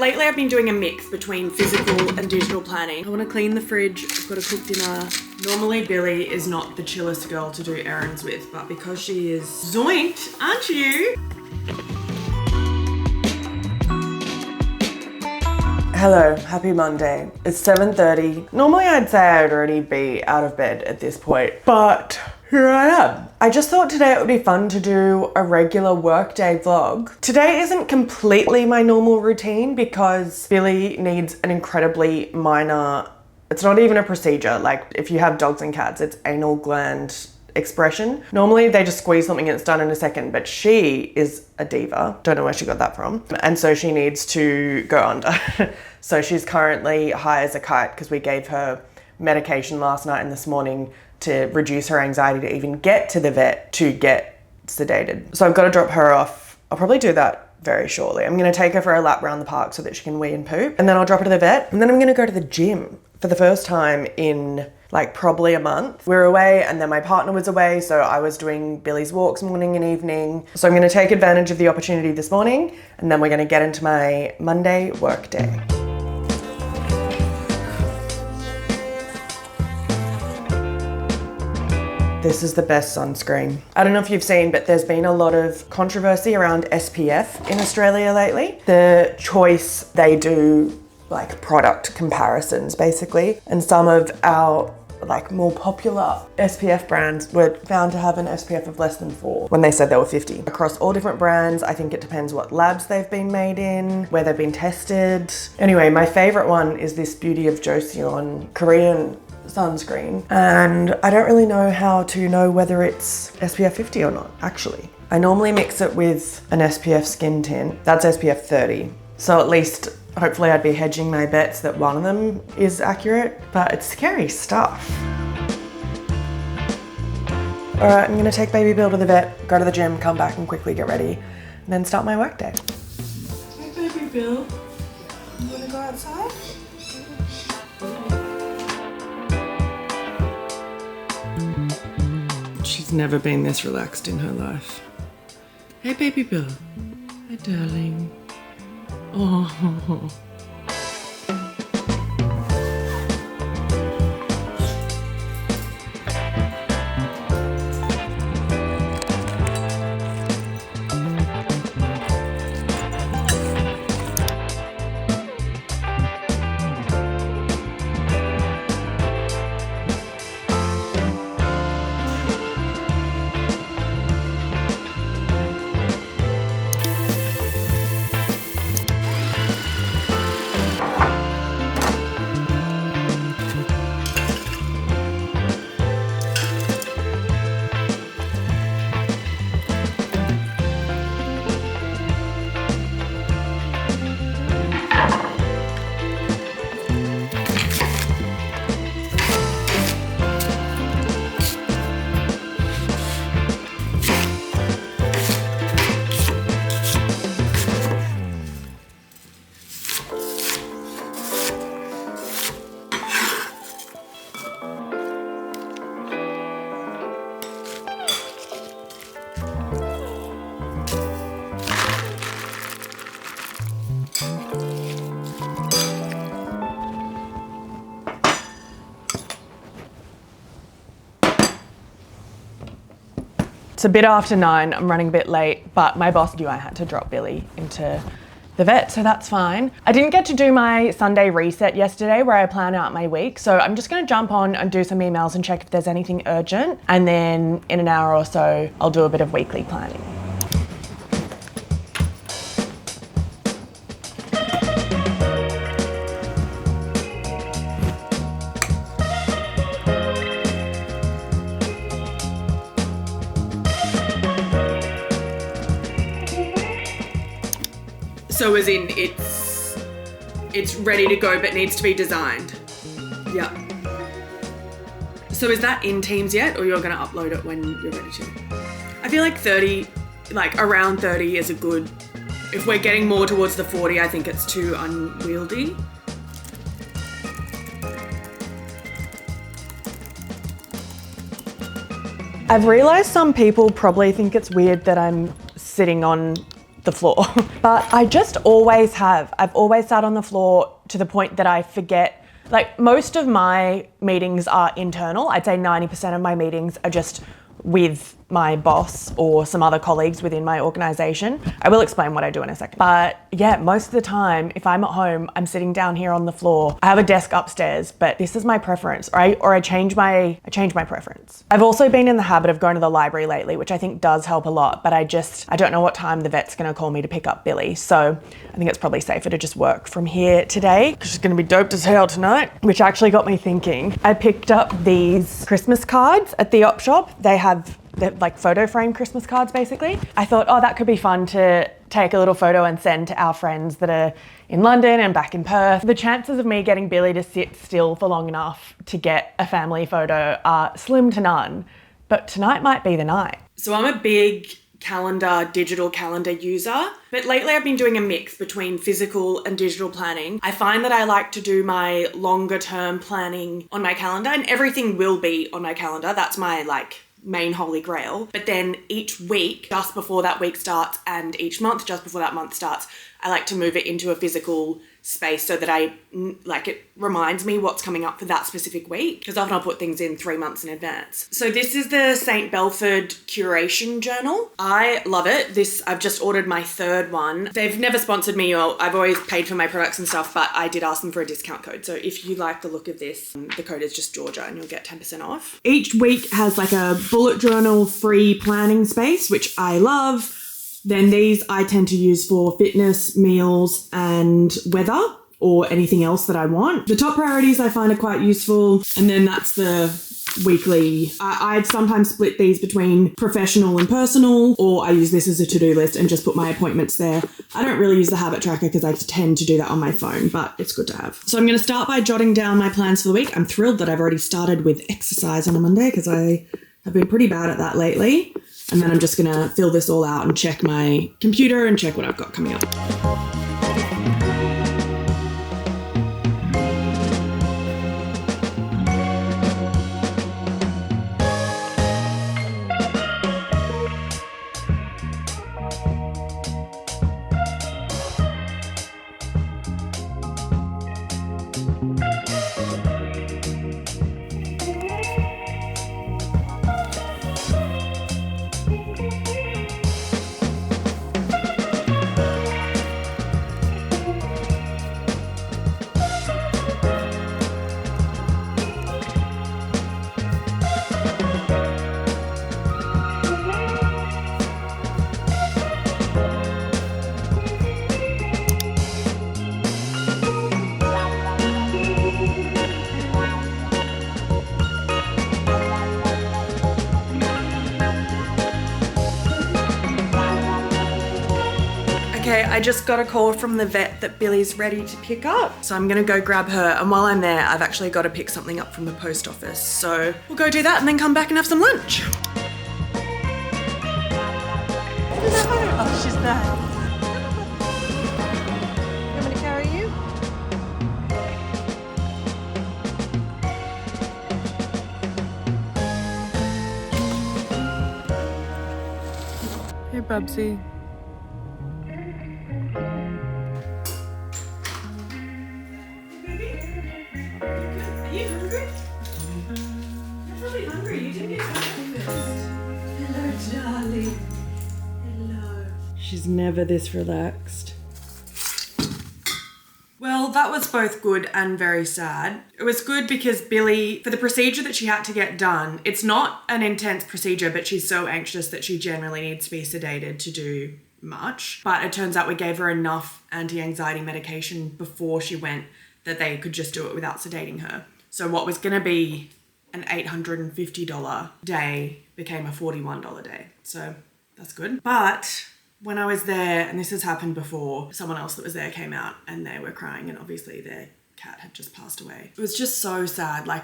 Lately I've been doing a mix between physical and digital planning. I want to clean the fridge, I've got to cook dinner. Normally Billy is not the chillest girl to do errands with, but because she is zoinked, aren't you? Hello, happy Monday. It's 7:30. Normally I'd say I'd already be out of bed at this point, but here I am. I just thought today it would be fun to do a regular workday vlog. Today isn't completely my normal routine because Billy needs an incredibly minor, it's not even a procedure. Like if you have dogs and cats, it's anal gland expression. Normally they just squeeze something and it's done in a second, but she is a diva. Don't know where she got that from. And so she needs to go under. So she's currently high as a kite because we gave her medication last night and this morning to reduce her anxiety to even get to the vet to get sedated. So I've got to drop her off. I'll probably do that very shortly. I'm going to take her for a lap around the park so that she can wee and poop. And then I'll drop her to the vet. And then I'm going to go to the gym for the first time in like probably a month. We were away and then my partner was away, so I was doing Billy's walks morning and evening. So I'm going to take advantage of the opportunity this morning and then we're going to get into my Monday work day. This is the best sunscreen. I don't know if you've seen, but there's been a lot of controversy around SPF in Australia lately. The choice, they do like product comparisons basically, and some of our like more popular SPF brands were found to have an SPF of less than 4 when they said they were 50. Across all different brands, I think it depends what labs they've been made in, where they've been tested. Anyway, my favorite one is this Beauty of Joseon Korean sunscreen, and I don't really know how to know whether it's SPF 50 or not, actually. I normally mix it with an SPF skin tint. That's SPF 30. So at least, hopefully I'd be hedging my bets that one of them is accurate, but it's scary stuff. All right, I'm gonna take baby Bill to the vet, go to the gym, come back and quickly get ready, and then start my work day. Hey baby Bill, you wanna go outside? She's never been this relaxed in her life. Hey baby Bill. Hi darling. Oh. It's a bit after 9, I'm running a bit late, but my boss knew I had to drop Billy into the vet, so that's fine. I didn't get to do my Sunday reset yesterday where I plan out my week, so I'm just gonna jump on and do some emails and check if there's anything urgent, and then in an hour or so, I'll do a bit of weekly planning. So as in it's ready to go but needs to be designed. Yeah. So is that in Teams yet, or you're gonna upload it when you're ready to? I feel like 30, like around 30 is a good, if we're getting more towards the 40, I think it's too unwieldy. I've realized some people probably think it's weird that I'm sitting on the floor. But I just always have. I've always sat on the floor to the point that I forget. Like, most of my meetings are internal. I'd say 90% of my meetings are just with my boss or some other colleagues within my organization. I will explain what I do in a second. But yeah, most of the time, if I'm at home, I'm sitting down here on the floor. I have a desk upstairs, but this is my preference, right? Or I change my preference. I've also been in the habit of going to the library lately, which I think does help a lot, but I don't know what time the vet's gonna call me to pick up Billy. So I think it's probably safer to just work from here today, because she's gonna be doped as hell tonight, which actually got me thinking. I picked up these Christmas cards at the op shop. They're like photo frame Christmas cards, basically. I thought, oh, that could be fun to take a little photo and send to our friends that are in London and back in Perth. The chances of me getting Billy to sit still for long enough to get a family photo are slim to none, but tonight might be the night. So I'm a big digital calendar user, but lately I've been doing a mix between physical and digital planning. I find that I like to do my longer term planning on my calendar, and everything will be on my calendar. That's my main holy grail. But then each week, just before that week starts, and each month, just before that month starts, I like to move it into a physical space so that it reminds me what's coming up for that specific week, because often I'll put things in 3 months in advance. So this is the St. Belford Curation Journal. I love it. I've just ordered my third one. They've never sponsored me, or I've always paid for my products and stuff, but I did ask them for a discount code. So if you like the look of this, the code is just Georgia and you'll get 10% off. Each week has like a bullet journal free planning space, which I love. Then these I tend to use for fitness, meals, and weather, or anything else that I want. The top priorities I find are quite useful. And then that's the weekly. I'd sometimes split these between professional and personal, or I use this as a to-do list and just put my appointments there. I don't really use the habit tracker because I tend to do that on my phone, but it's good to have. So I'm going to start by jotting down my plans for the week. I'm thrilled that I've already started with exercise on a Monday, because I have been pretty bad at that lately. And then I'm just gonna fill this all out and check my computer and check what I've got coming up. Okay, I just got a call from the vet that Billy's ready to pick up. So I'm gonna go grab her, and while I'm there, I've actually got to pick something up from the post office. So we'll go do that and then come back and have some lunch. Oh, she's there. You want me to carry you? Hey, Bubsy. She's never this relaxed. Well, that was both good and very sad. It was good because Billy, for the procedure that she had to get done, it's not an intense procedure, but she's so anxious that she generally needs to be sedated to do much. But it turns out we gave her enough anti-anxiety medication before she went that they could just do it without sedating her. So what was gonna be an $850 day became a $41 day. So that's good. But when I was there, and this has happened before, someone else that was there came out and they were crying, and obviously their cat had just passed away. It was just so sad. I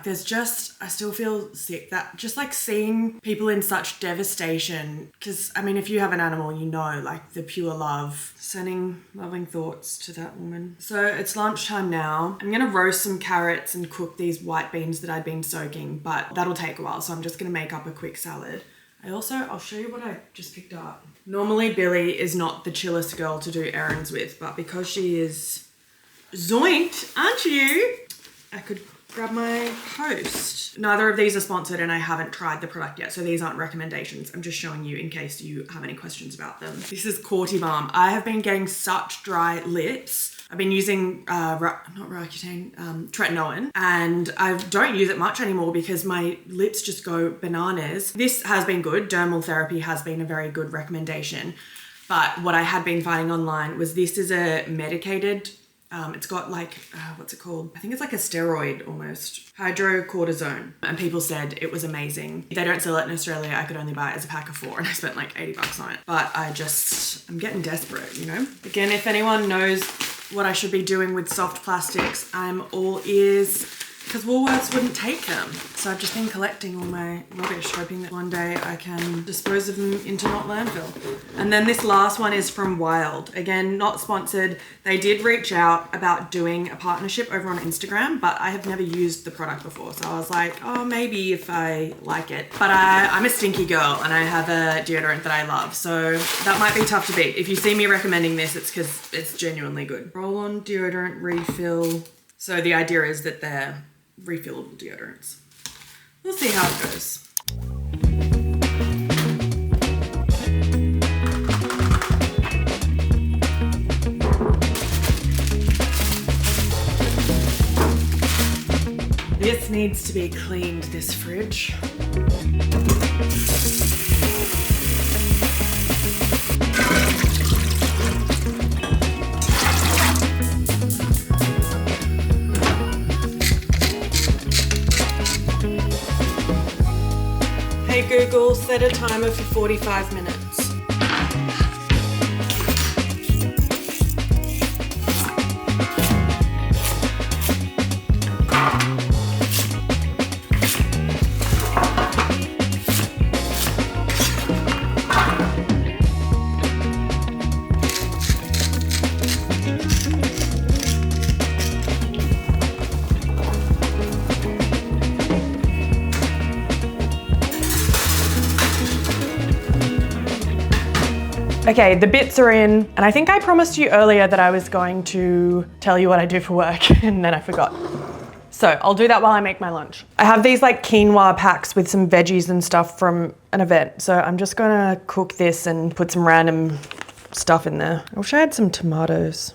still feel sick that just seeing people in such devastation, because I mean, if you have an animal, you know, the pure love. Sending loving thoughts to that woman. So it's lunchtime now. I'm gonna roast some carrots and cook these white beans that I'd been soaking, but that'll take a while. So I'm just gonna make up a quick salad. I'll show you what I just picked up. Normally Billy is not the chillest girl to do errands with, but because she is zoinked, aren't you? I could grab my Post. Neither of these are sponsored and I haven't tried the product yet, so these aren't recommendations. I'm just showing you in case you have any questions about them. This is Courty Balm. I have been getting such dry lips. I've been using, not Roaccutane, tretinoin, and I don't use it much anymore because my lips just go bananas. This has been good. Dermal therapy has been a very good recommendation. But what I had been finding online was this is a medicated, it's got like, what's it called? I think it's like a steroid almost, hydrocortisone. And people said it was amazing. They don't sell it in Australia. I could only buy it as a pack of 4 and I spent like 80 bucks on it. But I'm getting desperate, you know? Again, if anyone knows what I should be doing with soft plastics, I'm all ears, because Woolworths wouldn't take them. So I've just been collecting all my rubbish, hoping that one day I can dispose of them into not landfill. And then this last one is from Wild. Again, not sponsored. They did reach out about doing a partnership over on Instagram, but I have never used the product before. So I was like, oh, maybe if I like it. But I'm a stinky girl and I have a deodorant that I love. So that might be tough to beat. If you see me recommending this, it's because it's genuinely good. Roll-on deodorant refill. So the idea is that they're refillable deodorants. We'll see how it goes. This needs to be cleaned, this fridge. Hey Google, set a timer for 45 minutes. Okay, the bits are in, and I think I promised you earlier that I was going to tell you what I do for work, and then I forgot. So I'll do that while I make my lunch. I have these like quinoa packs with some veggies and stuff from an event, so I'm just gonna cook this and put some random stuff in there. I wish I had some tomatoes.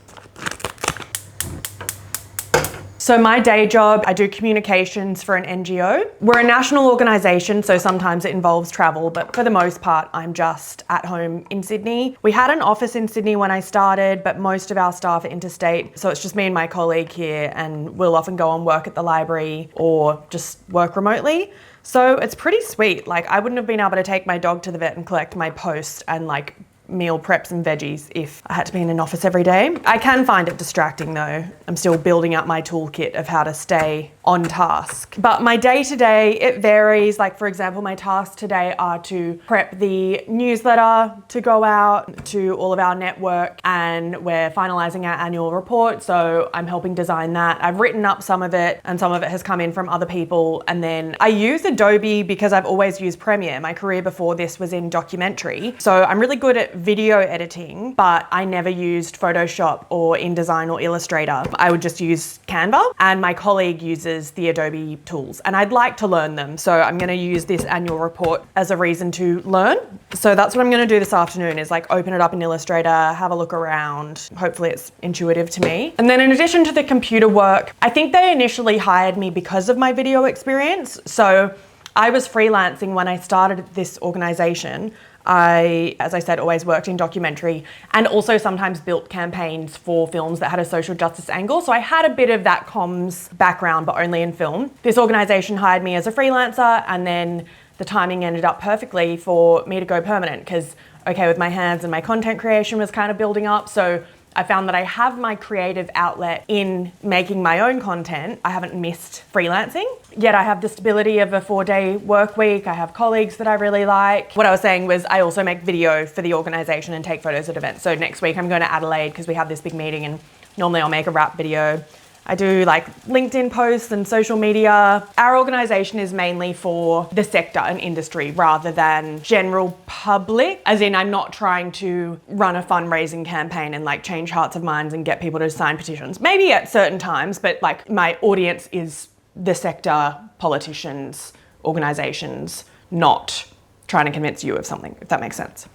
So my day job, I do communications for an NGO. We're a national organisation, so sometimes it involves travel, but for the most part, I'm just at home in Sydney. We had an office in Sydney when I started, but most of our staff are interstate. So it's just me and my colleague here, and we'll often go and work at the library or just work remotely. So it's pretty sweet. Like, I wouldn't have been able to take my dog to the vet and collect my post and like meal prep some veggies if I had to be in an office every day. I can find it distracting though. I'm still building up my toolkit of how to stay on task. But my day-to-day, it varies. Like for example, my tasks today are to prep the newsletter to go out to all of our network, and we're finalizing our annual report. So I'm helping design that. I've written up some of it and some of it has come in from other people. And then I use Adobe because I've always used Premiere. My career before this was in documentary. So I'm really good at video editing, but I never used Photoshop or InDesign or Illustrator. I would just use Canva, and my colleague uses the Adobe tools, and I'd like to learn them. So I'm gonna use this annual report as a reason to learn. So that's what I'm gonna do this afternoon, is like open it up in Illustrator, have a look around. Hopefully it's intuitive to me. And then in addition to the computer work, I think they initially hired me because of my video experience. So I was freelancing when I started this organization. I, as I said, always worked in documentary and also sometimes built campaigns for films that had a social justice angle. So I had a bit of that comms background, but only in film. This organization hired me as a freelancer, and then the timing ended up perfectly for me to go permanent because, okay, with my hands and my content creation was kind of building up. So I found that I have my creative outlet in making my own content. I haven't missed freelancing, yet I have the stability of a 4-day work week. I have colleagues that I really like. What I was saying was I also make video for the organisation and take photos at events. So next week I'm going to Adelaide because we have this big meeting, and normally I'll make a wrap video. I do like LinkedIn posts and social media. Our organisation is mainly for the sector and industry rather than general public, as in I'm not trying to run a fundraising campaign and like change hearts of minds and get people to sign petitions. Maybe at certain times, but like my audience is the sector, politicians, organisations, not trying to convince you of something, if that makes sense.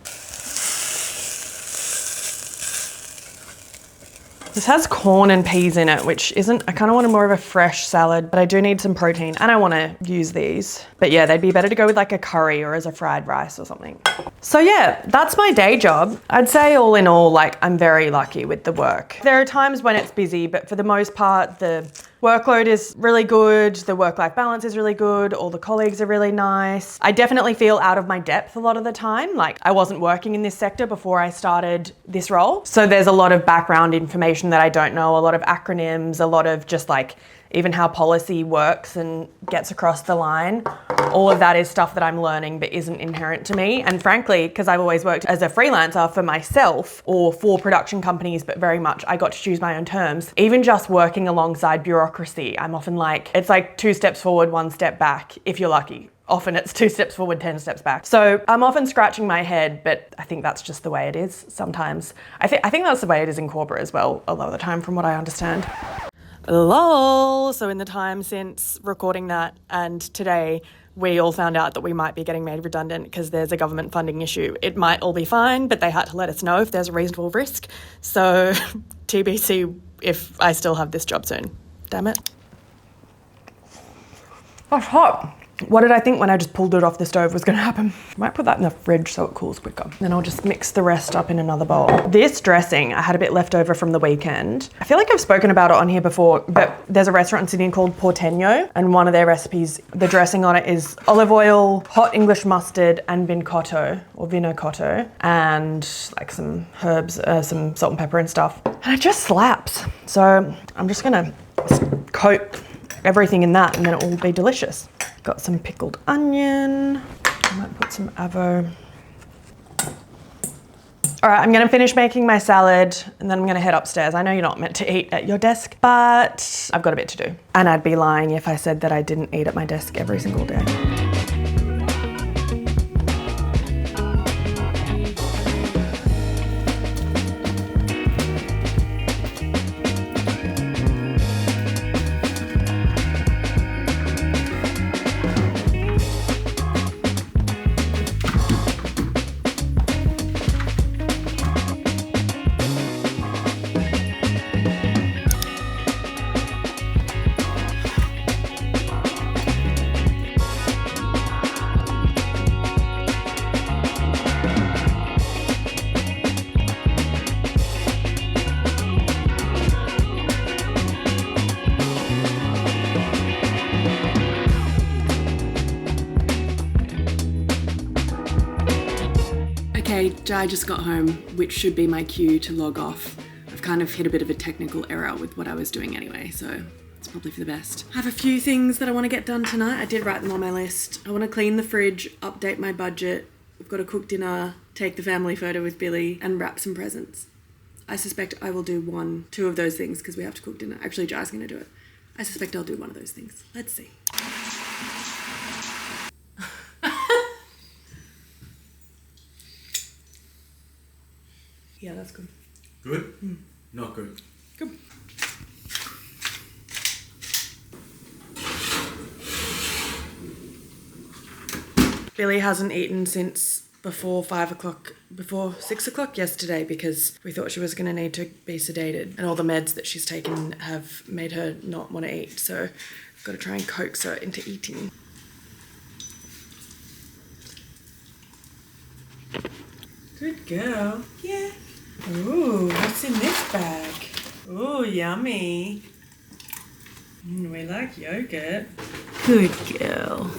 This has corn and peas in it, which isn't, I kind of wanted more of a fresh salad, but I do need some protein and I want to use these. But yeah, they'd be better to go with like a curry or as a fried rice or something. So yeah, that's my day job. I'd say all in all, like I'm very lucky with the work. There are times when it's busy, but for the most part, the workload is really good. The work-life balance is really good. All the colleagues are really nice. I definitely feel out of my depth a lot of the time. Like I wasn't working in this sector before I started this role. So there's a lot of background information that I don't know, a lot of acronyms, a lot of just like even how policy works and gets across the line. All of that is stuff that I'm learning but isn't inherent to me. And frankly, because I've always worked as a freelancer for myself or for production companies, but very much I got to choose my own terms. Even just working alongside bureaucracy, I'm often like, it's like 2 steps forward, 1 step back, if you're lucky. Often it's 2 steps forward, 10 steps back. So I'm often scratching my head, but I think that's just the way it is sometimes. I think that's the way it is in corporate as well, a lot of the time from what I understand. Lol. So in the time since recording that and today, we all found out that we might be getting made redundant because there's a government funding issue. It might all be fine, but they had to let us know if there's a reasonable risk. So TBC if I still have this job soon. Damn it. That's hot. What did I think when I just pulled it off the stove was going to happen? Might put that in the fridge so it cools quicker. Then I'll just mix the rest up in another bowl. This dressing, I had a bit left over from the weekend. I feel like I've spoken about it on here before, but there's a restaurant in Sydney called Porteño, and one of their recipes, the dressing on it is olive oil, hot English mustard, and vinocotto, and like some herbs, some salt and pepper and stuff. And it just slaps. So I'm just gonna coat everything in that and then it will be delicious. Got some pickled onion. I might put some avo. All right, I'm gonna finish making my salad and then I'm gonna head upstairs. I know you're not meant to eat at your desk, but I've got a bit to do. And I'd be lying if I said that I didn't eat at my desk every single day. Okay, Jai just got home, which should be my cue to log off. I've kind of hit a bit of a technical error with what I was doing anyway, so it's probably for the best. I have a few things that I want to get done tonight. I did write them on my list. I want to clean the fridge, update my budget. We've got to cook dinner, take the family photo with Billy, and wrap some presents. I suspect I will do 2 of those things because we have to cook dinner. Actually, Jai's going to do it. I suspect I'll do one of those things. Let's see. Yeah, that's good. Good? Not good. Good. Billy hasn't eaten since before 6 o'clock yesterday because we thought she was going to need to be sedated and all the meds that she's taken have made her not want to eat. So I've got to try and coax her into eating. Good girl. Yeah. Ooh, what's in this bag? Ooh, yummy. We like yogurt. Good girl.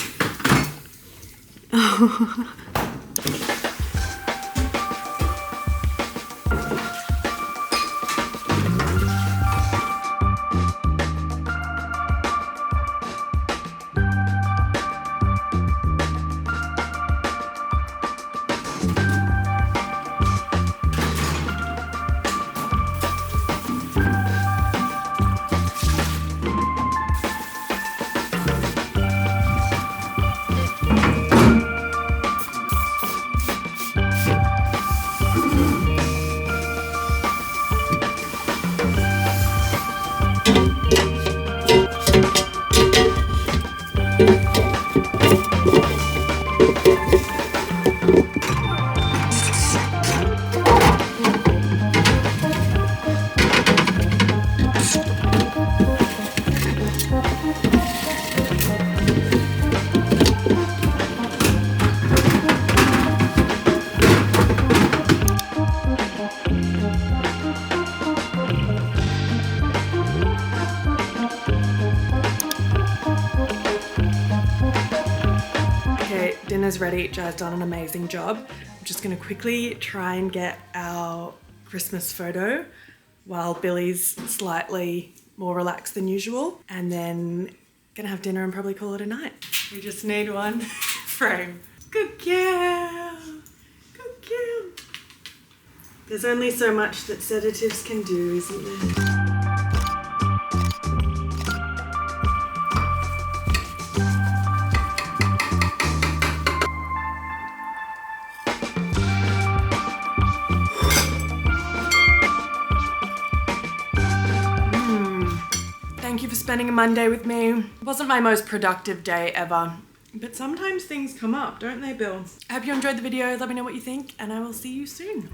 dinner's ready. Jai's done an amazing job. I'm just gonna quickly try and get our Christmas photo while Billy's slightly more relaxed than usual, and then gonna have dinner and probably call it a night. We just need one frame. Good girl, good girl. There's only so much that sedatives can do, isn't there? Thank you for spending a Monday with me. It wasn't my most productive day ever, but sometimes things come up, don't they, Bill? I hope you enjoyed the video. Let me know what you think, and I will see you soon.